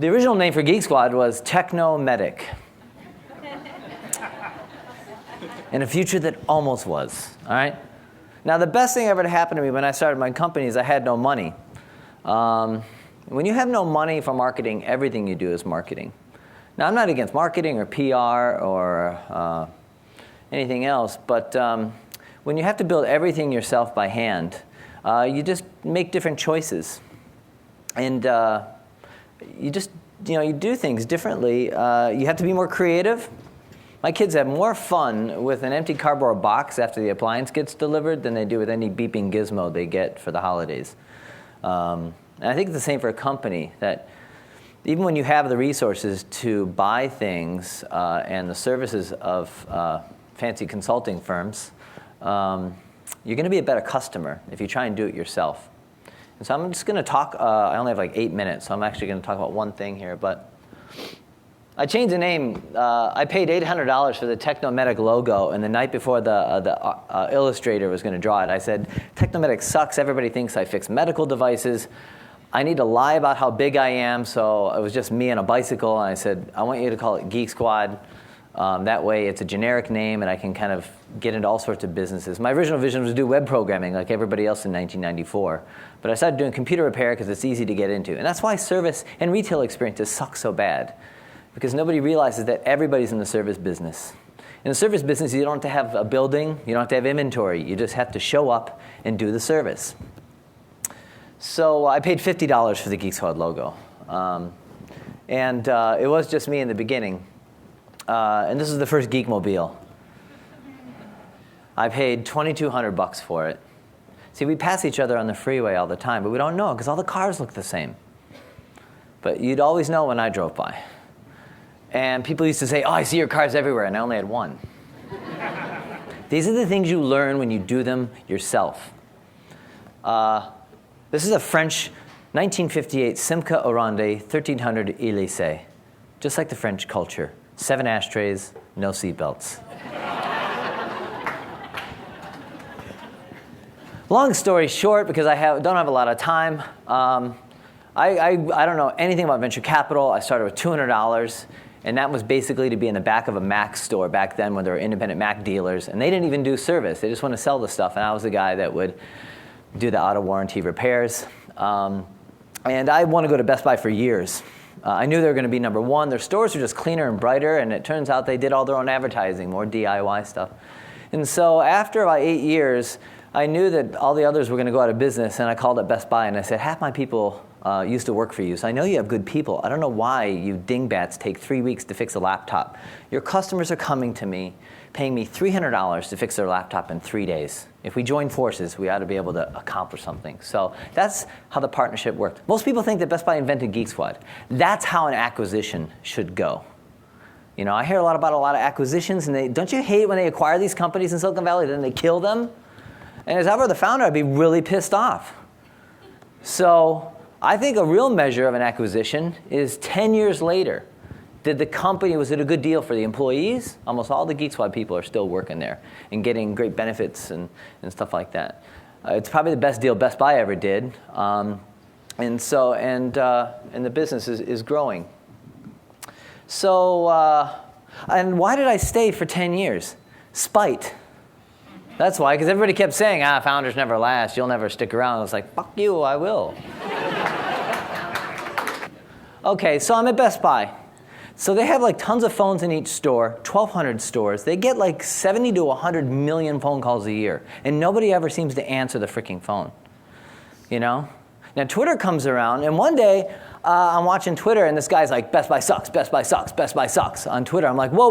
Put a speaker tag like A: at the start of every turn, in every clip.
A: The original name for Geek Squad was Techno-Medic. In a future that almost was, all right? Now, the best thing ever to happen to me when I started my company is I had no money. When you have no money for marketing, everything you do is marketing. Now, I'm not against marketing or PR or anything else, but when you have to build everything yourself by hand, you just make different choices. And you just, you do things differently. You have to be more creative. My kids have more fun with an empty cardboard box after the appliance gets delivered than they do with any beeping gizmo they get for the holidays. And I think it's the same for a company, that even when you have the resources to buy things and the services of fancy consulting firms, you're going to be a better customer if you try and do it yourself. And so I'm just going to talk, I only have like 8 minutes, so I'm actually going to talk about one thing here. But I changed the name. I paid $800 for the Techno-Medic logo, and the night before the illustrator was going to draw it, I said, Techno-Medic sucks. Everybody thinks I fix medical devices. I need to lie about how big I am, so it was just me and a bicycle, and I said, I want you to call it Geek Squad. That way it's a generic name, and I can kind of get into all sorts of businesses. My original vision was to do web programming like everybody else in 1994. But I started doing computer repair because it's easy to get into. And that's why service and retail experiences suck so bad, because nobody realizes that everybody's in the service business. In the service business, you don't have to have a building. You don't have to have inventory. You just have to show up and do the service. So I paid $50 for the Geek Squad logo. And it was just me in the beginning. And this is the first Geekmobile. I paid $2,200 for it. See, we pass each other on the freeway all the time, but we don't know because all the cars look the same. But you'd always know when I drove by. And people used to say, oh, I see your cars everywhere, and I only had one. These are the things you learn when you do them yourself. This is a French 1958 Simca Orande 1300 Elysée, just like the French culture. 7 ashtrays, no seatbelts. Long story short, because I don't have a lot of time, I don't know anything about venture capital. I started with $200, and that was basically to be in the back of a Mac store back then when there were independent Mac dealers, and they didn't even do service. They just want to sell the stuff, and I was the guy that would do the out-of-warranty repairs. And I want to go to Best Buy for years. I knew they were going to be number one. Their stores were just cleaner and brighter, and it turns out they did all their own advertising, more DIY stuff. And so after about 8 years, I knew that all the others were going to go out of business, and I called up Best Buy, and I said, half my people used to work for you, so I know you have good people. I don't know why you dingbats take 3 weeks to fix a laptop. Your customers are coming to me, paying me $300 to fix their laptop in 3 days. If we join forces, we ought to be able to accomplish something. So that's how the partnership worked. Most people think that Best Buy invented Geek Squad. That's how an acquisition should go. I hear about a lot of acquisitions, and don't you hate when they acquire these companies in Silicon Valley, then they kill them? And as I were the founder, I'd be really pissed off. So I think a real measure of an acquisition is 10 years later. Was it a good deal for the employees? Almost all the Geek Squad people are still working there and getting great benefits and stuff like that. It's probably the best deal Best Buy ever did. And the business is growing. So, and why did I stay for 10 years? Spite. That's why, because everybody kept saying, founders never last, you'll never stick around. I was like, fuck you, I will. Okay, so I'm at Best Buy. So they have tons of phones in each store, 1,200 stores. They get 70 to 100 million phone calls a year, and nobody ever seems to answer the freaking phone. Now Twitter comes around, and one day I'm watching Twitter, and this guy's like, Best Buy sucks, Best Buy sucks, Best Buy sucks on Twitter. I'm like, whoa,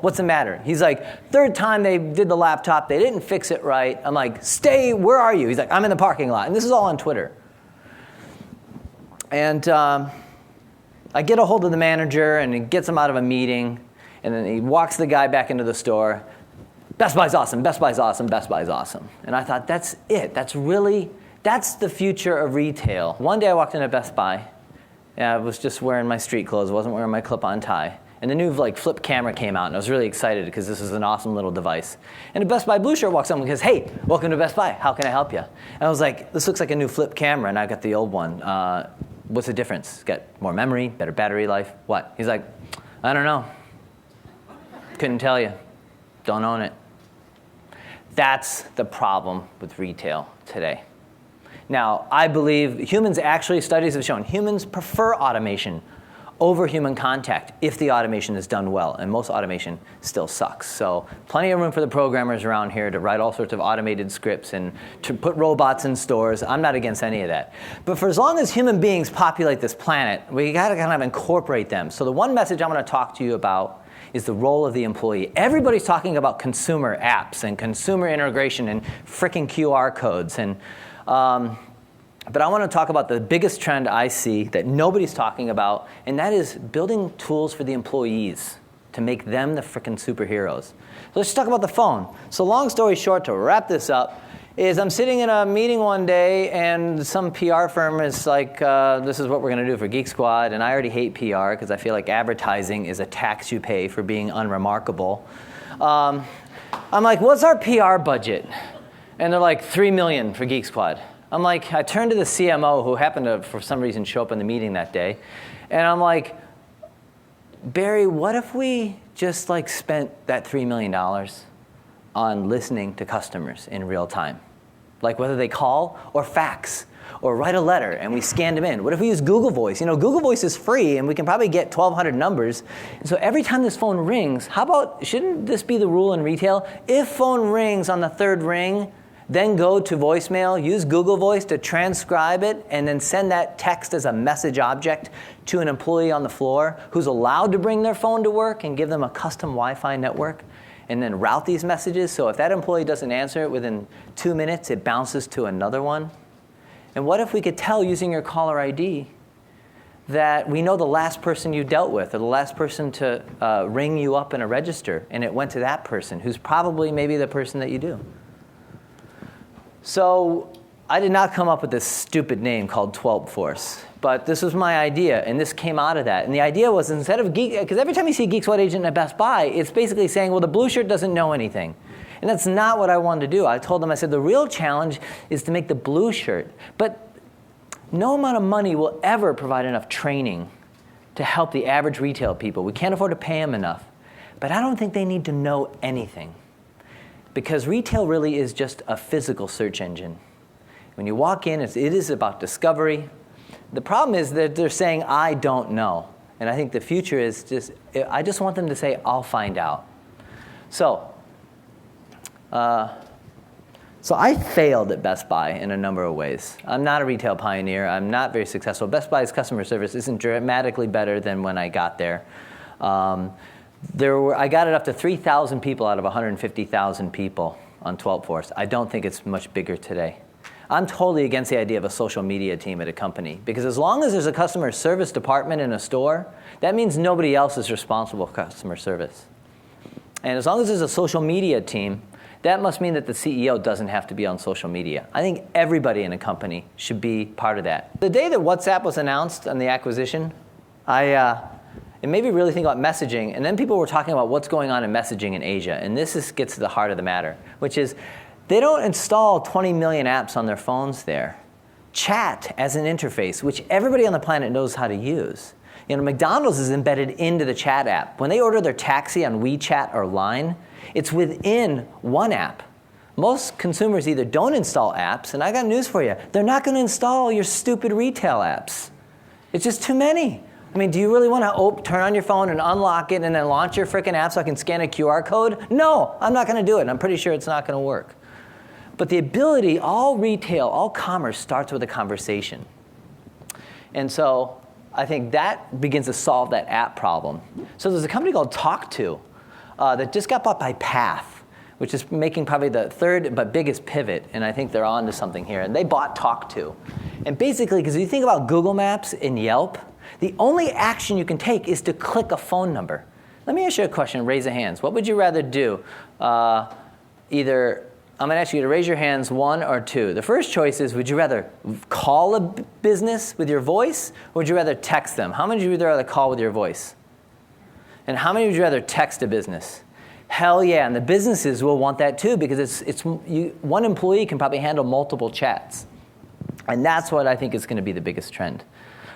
A: what's the matter? He's like, third time they did the laptop, they didn't fix it right. I'm like, where are you? He's like, I'm in the parking lot. And this is all on Twitter. And I get a hold of the manager, and he gets him out of a meeting, and then he walks the guy back into the store. Best Buy's awesome, Best Buy's awesome, Best Buy's awesome. And I thought, that's it. That's the future of retail. One day I walked into Best Buy, and I was just wearing my street clothes, wasn't wearing my clip-on tie. And the new flip camera came out, and I was really excited because this is an awesome little device. And a Best Buy blue shirt walks up and goes, hey, welcome to Best Buy. How can I help you? And I was like, this looks like a new flip camera, and I got the old one. what's the difference? Got more memory, better battery life, what? He's like, I don't know. Couldn't tell you. Don't own it. That's the problem with retail today. Now, I believe humans actually, studies have shown, humans prefer automation over human contact if the automation is done well, and most automation still sucks. So plenty of room for the programmers around here to write all sorts of automated scripts and to put robots in stores. I'm not against any of that. But for as long as human beings populate this planet, we gotta kind of incorporate them. So the one message I'm gonna talk to you about is the role of the employee. Everybody's talking about consumer apps and consumer integration and frickin' QR codes. But I want to talk about the biggest trend I see that nobody's talking about, and that is building tools for the employees to make them the frickin' superheroes. So let's just talk about the phone. So long story short, to wrap this up, is I'm sitting in a meeting one day, and some PR firm is like, this is what we're going to do for Geek Squad, and I already hate PR because I feel like advertising is a tax you pay for being unremarkable. I'm like, what's our PR budget? And they're like, $3 million for Geek Squad. I'm like, I turned to the CMO, who happened to, for some reason, show up in the meeting that day, and I'm like, Barry, what if we just like spent that $3 million on listening to customers in real time? Like whether they call or fax or write a letter and we scanned them in. What if we use Google Voice? You know, Google Voice is free and we can probably get 1,200 numbers. And so every time this phone rings, how about, shouldn't this be the rule in retail? If phone rings on the third ring, then go to voicemail, use Google Voice to transcribe it, and then send that text as a message object to an employee on the floor who's allowed to bring their phone to work and give them a custom Wi-Fi network, and then route these messages. So if that employee doesn't answer it within 2 minutes, it bounces to another one. And what if we could tell using your caller ID that we know the last person you dealt with or the last person to ring you up in a register, and it went to that person who's probably maybe the person that you do. So I did not come up with this stupid name called 12th Force, but this was my idea, and this came out of that. And the idea was, instead of Geek, because every time you see a Geek Squad agent at Best Buy, it's basically saying, well, the blue shirt doesn't know anything. And that's not what I wanted to do. I told them, I said, the real challenge is to make the blue shirt. But no amount of money will ever provide enough training to help the average retail people. We can't afford to pay them enough. But I don't think they need to know anything, because retail really is just a physical search engine. When you walk in, it is about discovery. The problem is that they're saying, I don't know. And I think the future is I just want them to say, I'll find out. So I failed at Best Buy in a number of ways. I'm not a retail pioneer. I'm not very successful. Best Buy's customer service isn't dramatically better than when I got there. I got it up to 3,000 people out of 150,000 people on 12th Force. I don't think it's much bigger today. I'm totally against the idea of a social media team at a company, because as long as there's a customer service department in a store, that means nobody else is responsible for customer service. And as long as there's a social media team, that must mean that the CEO doesn't have to be on social media. I think everybody in a company should be part of that. The day that WhatsApp was announced on the acquisition, it made me really think about messaging, and then people were talking about what's going on in messaging in Asia, and gets to the heart of the matter, which is they don't install 20 million apps on their phones there. Chat as an interface, which everybody on the planet knows how to use. You know, McDonald's is embedded into the chat app. When they order their taxi on WeChat or Line, it's within one app. Most consumers either don't install apps, and I got news for you, they're not going to install your stupid retail apps. It's just too many. I mean, do you really want to turn on your phone and unlock it and then launch your frickin' app so I can scan a QR code? No, I'm not going to do it, and I'm pretty sure it's not going to work. But the ability, all retail, all commerce starts with a conversation. And so I think that begins to solve that app problem. So there's a company called Talk2 that just got bought by Path, which is making probably the third but biggest pivot, and I think they're on to something here. And they bought Talk2. And basically, because you think about Google Maps and Yelp, the only action you can take is to click a phone number. Let me ask you a question, raise of hands. What would you rather do? I'm going to ask you to raise your hands, 1 or 2. The first choice is, would you rather call a business with your voice, or would you rather text them? How many would you rather call with your voice? And how many would you rather text a business? Hell yeah, and the businesses will want that too, because one employee can probably handle multiple chats. And that's what I think is going to be the biggest trend.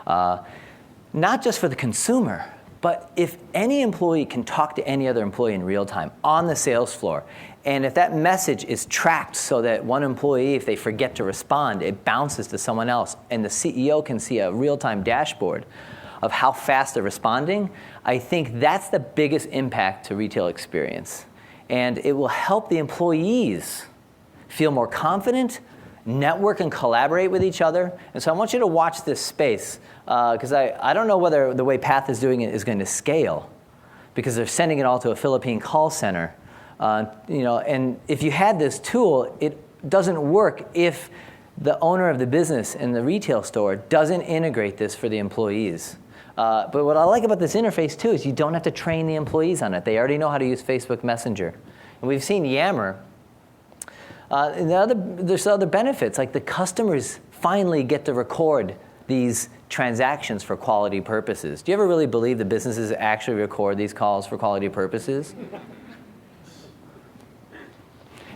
A: Not just for the consumer, but if any employee can talk to any other employee in real time on the sales floor, and if that message is tracked so that one employee, if they forget to respond, it bounces to someone else, and the CEO can see a real-time dashboard of how fast they're responding, I think that's the biggest impact to retail experience. And it will help the employees feel more confident, network and collaborate with each other. And so I want you to watch this space, because I don't know whether the way Path is doing it is going to scale, because they're sending it all to a Philippine call center. And if you had this tool, it doesn't work if the owner of the business in the retail store doesn't integrate this for the employees. But what I like about this interface, too, is you don't have to train the employees on it. They already know how to use Facebook Messenger. And we've seen Yammer. There's other benefits, like the customers finally get to record these transactions for quality purposes. Do you ever really believe the businesses actually record these calls for quality purposes?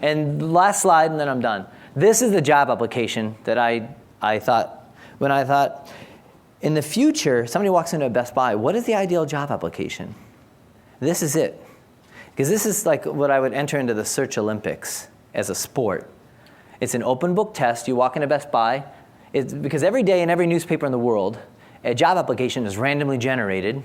A: And last slide, and then I'm done. This is the job application that I thought, in the future, somebody walks into a Best Buy, what is the ideal job application? This is it. Because this is like what I would enter into the Search Olympics as a sport. It's an open book test. You walk into Best Buy. Because every day in every newspaper in the world, a job application is randomly generated.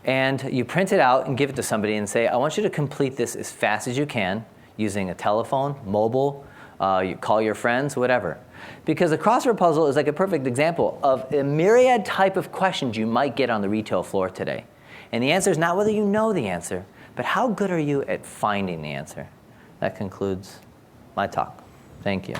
A: And you print it out and give it to somebody and say, I want you to complete this as fast as you can using a telephone, mobile, you call your friends, whatever. Because a crossword puzzle is like a perfect example of a myriad type of questions you might get on the retail floor today. And the answer is not whether you know the answer, but how good are you at finding the answer? That concludes my talk. Thank you.